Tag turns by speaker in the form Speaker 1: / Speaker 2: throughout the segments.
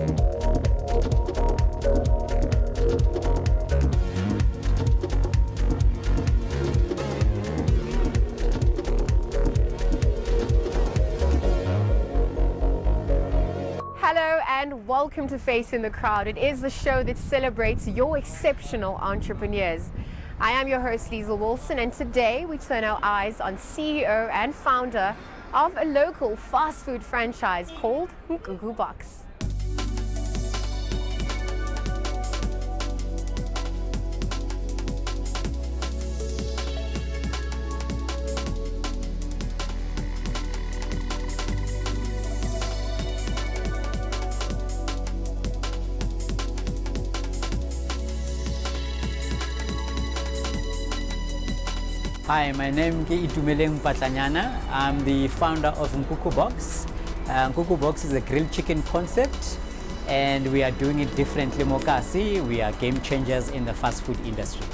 Speaker 1: Hello and welcome to Face in the Crowd. It is the show that celebrates your exceptional entrepreneurs. I am your host, Liesl Wilson, and today we turn our eyes on CEO and founder of a local fast food franchise called Nkhukhu Box.
Speaker 2: Hi, my name is Itumeleng Mpatlanyana. I'm the founder of Nkhukhu Box. Nkhukhu Box is a grilled chicken concept, and we are doing it differently. Mokasi, we are game changers in the fast food industry.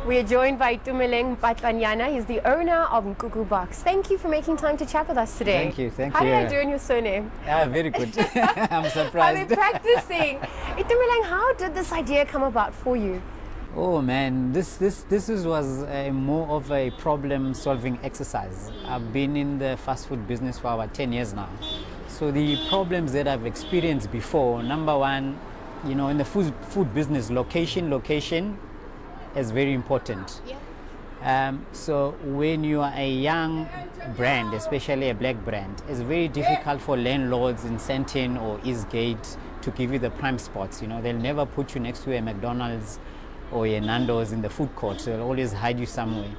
Speaker 1: We are joined by Itumeleng Mpatlanyana. He's the owner of Nkhukhu Box. Thank you for making time to chat with us today.
Speaker 2: Thank you, thank
Speaker 1: How
Speaker 2: you.
Speaker 1: did I do in your surname?
Speaker 2: Very good. I'm surprised.
Speaker 1: I've been practicing. Itumeleng, how did this idea come about for you?
Speaker 2: Oh man, this was more of a problem-solving exercise. I've been in the fast food business for about 10 years now. So the problems that I've experienced before, number one, you know, in the food business, location is very important.
Speaker 1: Yeah.
Speaker 2: So when you are a young brand, especially a black brand, it's very difficult for landlords in Sandton or Eastgate to give you the prime spots. You know, they'll never put you next to a McDonald's or a Nando's in the food court, so they'll always hide you somewhere.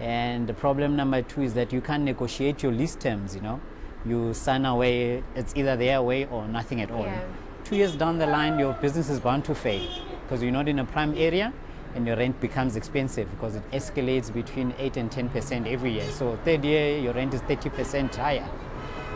Speaker 2: And the problem number two is that you can't negotiate your lease terms, you know. You sign away, it's either their way or nothing at all.
Speaker 1: Yeah.
Speaker 2: 2 years down the line, your business is bound to fail because you're not in a prime area and your rent becomes expensive because it escalates between 8 and 10% every year. So third year, your rent is 30% higher.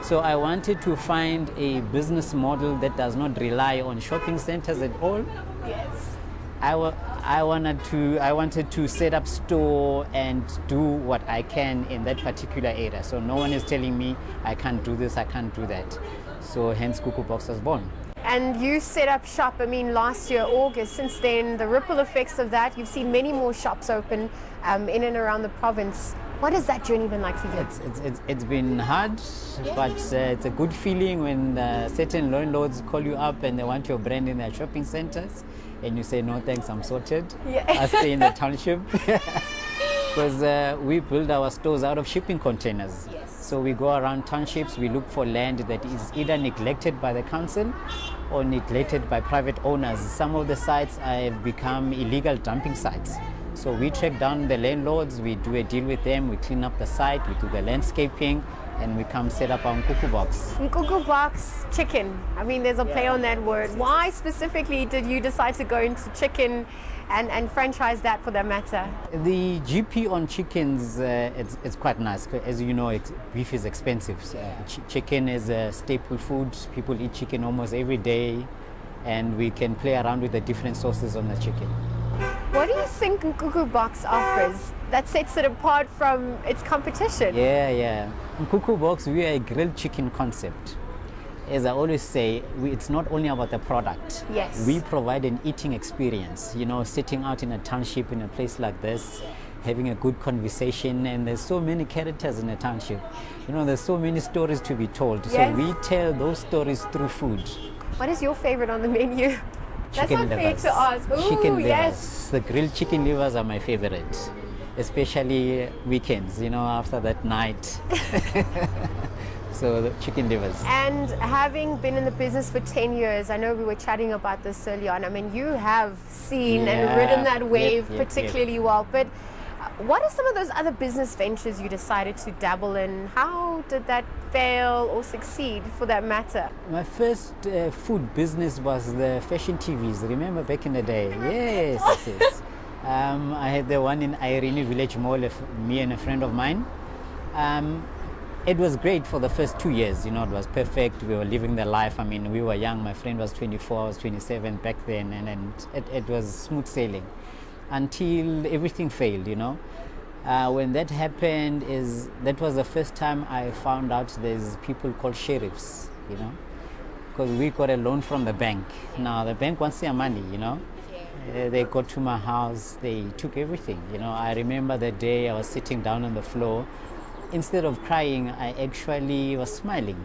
Speaker 2: So I wanted to find a business model that does not rely on shopping centers at all.
Speaker 1: Yes.
Speaker 2: I wanted to set up store and do what I can in that particular area. So no one is telling me I can't do this, I can't do that. So hence Nkhukhu Box was born.
Speaker 1: And you set up shop, I mean, last year, August. Since then, the ripple effects of that, you've seen many more shops open in and around the province. What has that journey been like for you?
Speaker 2: It's been hard, but it's a good feeling when certain landlords call you up and they want your brand in their shopping centers. And you say, no thanks, I'm sorted.
Speaker 1: Yeah.
Speaker 2: I stay in the township. Because we build our stores out of shipping containers.
Speaker 1: Yes.
Speaker 2: So we go around townships, we look for land that is either neglected by the council or neglected by private owners. Some of the sites have become illegal dumping sites. So we track down the landlords, we do a deal with them, we clean up the site, we do the landscaping, and we come set up our Nkhukhu Box.
Speaker 1: Nkhukhu Box chicken. I mean, there's a play on that word. Why specifically did you decide to go into chicken and franchise that for that matter?
Speaker 2: The GP on chickens, it's quite nice. As you know, beef is expensive. Chicken is a staple food. People eat chicken almost every day, and we can play around with the different sauces on the chicken.
Speaker 1: What do you think Nkhukhu Box offers that sets it apart from its competition?
Speaker 2: Yeah. Nkhukhu Box, we are a grilled chicken concept. As I always say, it's not only about the product.
Speaker 1: Yes.
Speaker 2: We provide an eating experience, you know, sitting out in a township in a place like this, having a good conversation, and there's so many characters in a township. You know, there's so many stories to be told.
Speaker 1: Yes.
Speaker 2: So we tell those stories through food.
Speaker 1: What is your favorite on the menu? That's
Speaker 2: Chicken
Speaker 1: not
Speaker 2: livers.
Speaker 1: fair to ask. Ooh,
Speaker 2: Chicken livers.
Speaker 1: yes.
Speaker 2: The grilled chicken livers are my favorite, especially weekends, you know, after that night. So the chicken livers.
Speaker 1: And having been in the business for 10 years, I know we were chatting about this early on. I mean, you have seen and ridden that wave particularly well. But what are some of those other business ventures you decided to dabble in? How did that fail or succeed for that matter?
Speaker 2: My first food business was the fashion TVs. Remember back in the day? Yes. I had the one in Irene Village Mall, me and a friend of mine. It was great for the first 2 years, you know, it was perfect. We were living the life. I mean, we were young. My friend was 24, I was 27 back then, and it was smooth sailing until everything failed, you know. When that happened, that was the first time I found out there's people called sheriffs, you know, because we got a loan from the bank. Now the bank wants your money, you know. They got to my house, they took everything, you know. I remember the day I was sitting down on the floor. Instead of crying, I actually was smiling,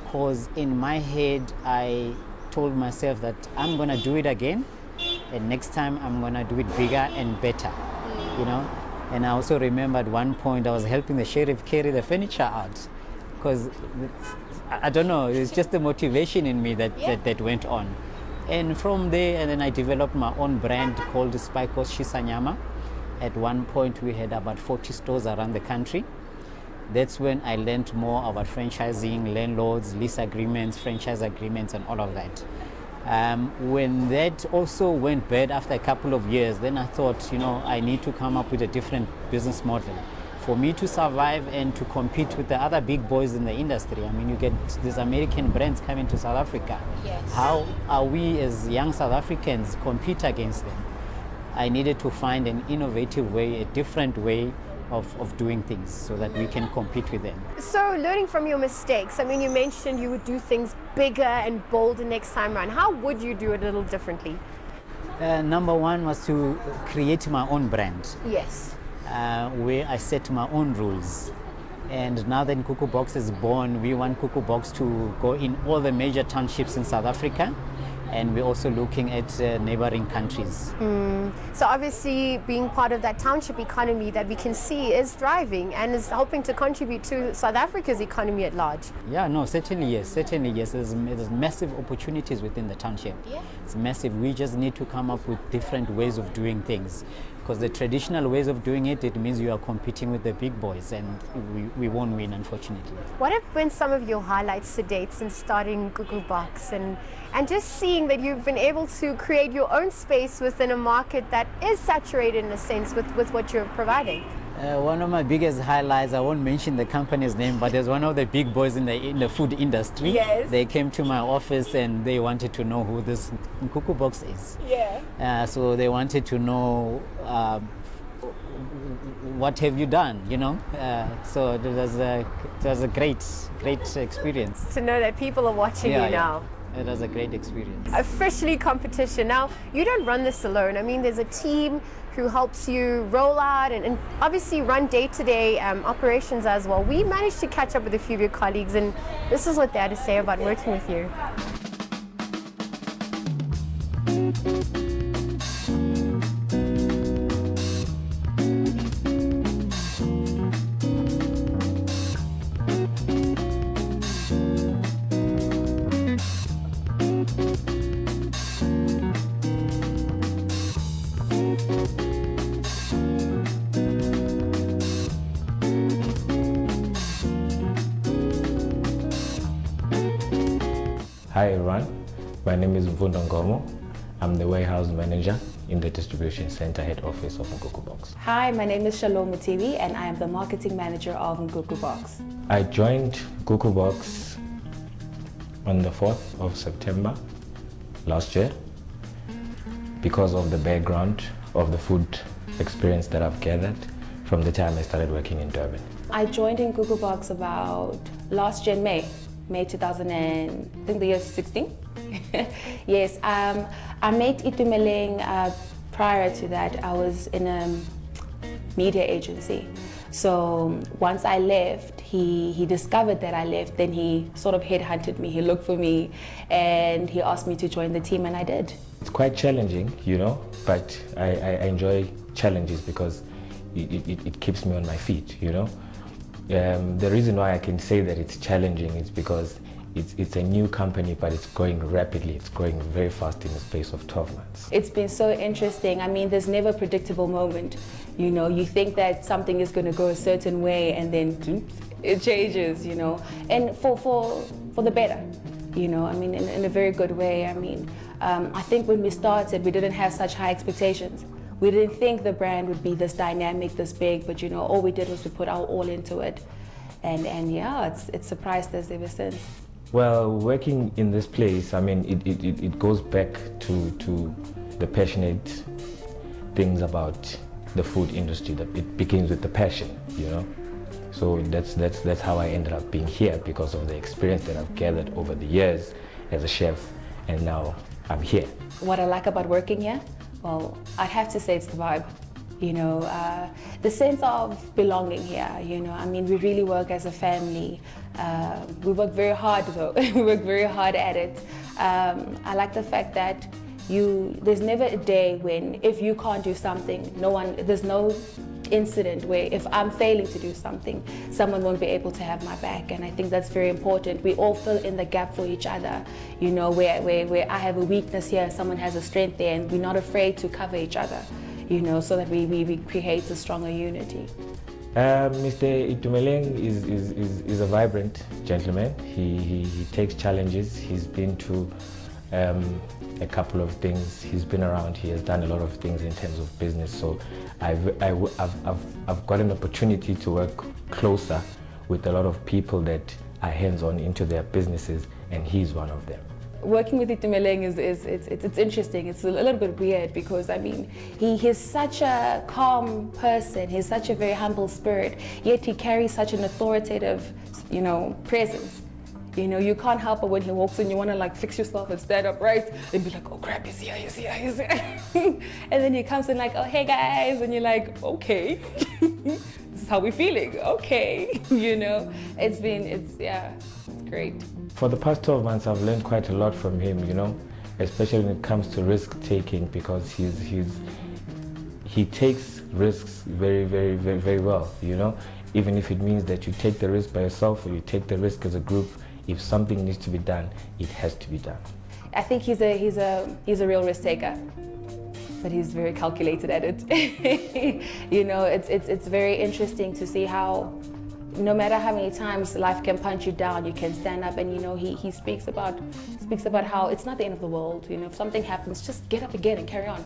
Speaker 2: because in my head I told myself that I'm gonna do it again, and next time I'm gonna do it bigger and better, you know. And I also remember at one point I was helping the sheriff carry the furniture out, because I don't know, it's just the motivation in me that went on. And from there, and then I developed my own brand called Spikos Shisanyama. At one point we had about 40 stores around the country. That's when I learned more about franchising, landlords, lease agreements, franchise agreements, and all of that. When that also went bad after a couple of years, then I thought, you know, I need to come up with a different business model for me to survive and to compete with the other big boys in the industry. I mean, you get these American brands coming to South Africa.
Speaker 1: Yes.
Speaker 2: How are we as young South Africans compete against them? I needed to find an innovative way, a different way of doing things so that we can compete with them.
Speaker 1: So learning from your mistakes, I mean, you mentioned you would do things bigger and bolder next time around. How would you do it a little differently?
Speaker 2: Number one was to create my own brand.
Speaker 1: Yes.
Speaker 2: Where I set my own rules. And now that Nkhukhu Box is born, we want Nkhukhu Box to go in all the major townships in South Africa. And we're also looking at neighboring countries.
Speaker 1: So obviously being part of that township economy that we can see is thriving and is helping to contribute to South Africa's economy at large.
Speaker 2: Yeah, no, certainly yes. There's massive opportunities within the township.
Speaker 1: Yeah.
Speaker 2: It's massive. We just need to come up with different ways of doing things. Because the traditional ways of doing it, it means you are competing with the big boys, and we won't win, unfortunately.
Speaker 1: What have been some of your highlights to date since starting Nkhukhu Box, and just seeing that you've been able to create your own space within a market that is saturated in a sense with what you're providing?
Speaker 2: One of my biggest highlights, I won't mention the company's name, but there's one of the big boys in the food industry.
Speaker 1: Yes.
Speaker 2: They came to my office and they wanted to know who this Nkhukhu Box is.
Speaker 1: Yeah.
Speaker 2: So they wanted to know what have you done, you know. So it was a great experience.
Speaker 1: To know that people are watching you now.
Speaker 2: It was a great experience.
Speaker 1: Officially competition. Now, you don't run this alone. I mean, there's a team who helps you roll out and obviously run day-to-day operations as well. We managed to catch up with a few of your colleagues, and this is what they had to say about working with you.
Speaker 3: Hi everyone, my name is Mpatlanyana. I'm the warehouse manager in the distribution center head office of Nkhukhu Box.
Speaker 4: Hi, my name is Shalom Mutivi and I am the marketing manager of Nkhukhu Box.
Speaker 3: I joined Nkhukhu Box on the 4th of September last year because of the background of the food experience that I've gathered from the time I started working in Durban.
Speaker 4: I joined Nkhukhu Box about last year in May 2016. Yes, I met Itumeleng prior to that. I was in a media agency. So once I left, he discovered that I left, then he sort of headhunted me. He looked for me and he asked me to join the team, and I did.
Speaker 3: It's quite challenging, you know, but I enjoy challenges because it keeps me on my feet, you know. The reason why I can say that it's challenging is because it's a new company, but it's growing rapidly. It's growing very fast in the space of 12 months.
Speaker 4: It's been so interesting. I mean, there's never a predictable moment. You know, you think that something is going to go a certain way and then it changes, you know, and for the better, you know, I mean, in a very good way. I mean, I think when we started, we didn't have such high expectations. We didn't think the brand would be this dynamic, this big, but you know, all we did was to put our all into it. And yeah, it's surprised us ever since.
Speaker 3: Well, working in this place, I mean, it goes back to the passionate things about the food industry. That it begins with the passion, you know. So that's how I ended up being here, because of the experience that I've gathered over the years as a chef, and now I'm here.
Speaker 4: What I like about working here, well, I'd have to say it's the vibe. You know, the sense of belonging here, you know, I mean, we really work as a family. We work very hard though, we work very hard at it. I like the fact that there's never a day when if you can't do something, there's no incident where if I'm failing to do something, someone won't be able to have my back. And I think that's very important. We all fill in the gap for each other, you know, where I have a weakness here, someone has a strength there, and we're not afraid to cover each other, you know, so that we create a stronger unity.
Speaker 3: Mr. Itumeleng is a vibrant gentleman. He takes challenges. He's been to a couple of things. He's been around. He has done a lot of things in terms of business. So I've got an opportunity to work closer with a lot of people that are hands-on into their businesses, and he's one of them.
Speaker 4: Working with Itumeleng it's interesting. It's a little bit weird because, I mean, he's such a calm person. He's such a very humble spirit, yet he carries such an authoritative, you know, presence. You know, you can't help it when he walks in, you want to like fix yourself and stand up, right? And be like, oh crap, he's here, he's here, he's here. And then he comes in like, oh, hey guys. And you're like, okay, this is how we're feeling, okay. You know, it's great.
Speaker 3: For the past 12 months, I've learned quite a lot from him, you know, especially when it comes to risk taking, because he takes risks very, very, very, very well, you know. Even if it means that you take the risk by yourself or you take the risk as a group, if something needs to be done, it has to be done.
Speaker 4: I think he's a real risk taker, but he's very calculated at it. You know, it's very interesting to see how, no matter how many times life can punch you down, you can stand up. And you know, he speaks about how it's not the end of the world. You know, if something happens, just get up again and carry on.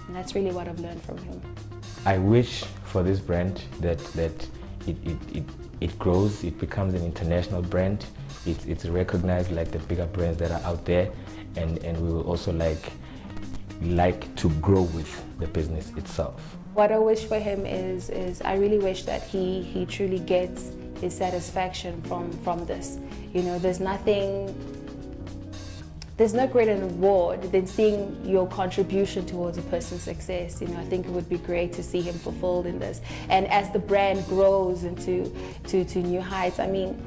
Speaker 4: And that's really what I've learned from him.
Speaker 3: I wish for this brand that it grows, it becomes an international brand. It's recognized like the bigger brands that are out there, and we will also like to grow with the business itself.
Speaker 4: What I wish for him is I really wish that he truly gets his satisfaction from this. You know, there's no greater reward than seeing your contribution towards a person's success. You know, I think it would be great to see him fulfilled in this. And as the brand grows into new heights, I mean,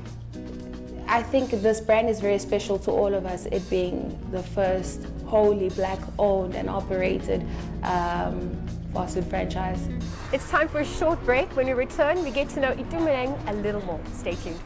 Speaker 4: I think this brand is very special to all of us, it being the first wholly Black-owned and operated fast food franchise.
Speaker 1: It's time for a short break. When we return, we get to know Itumeleng a little more. Stay tuned.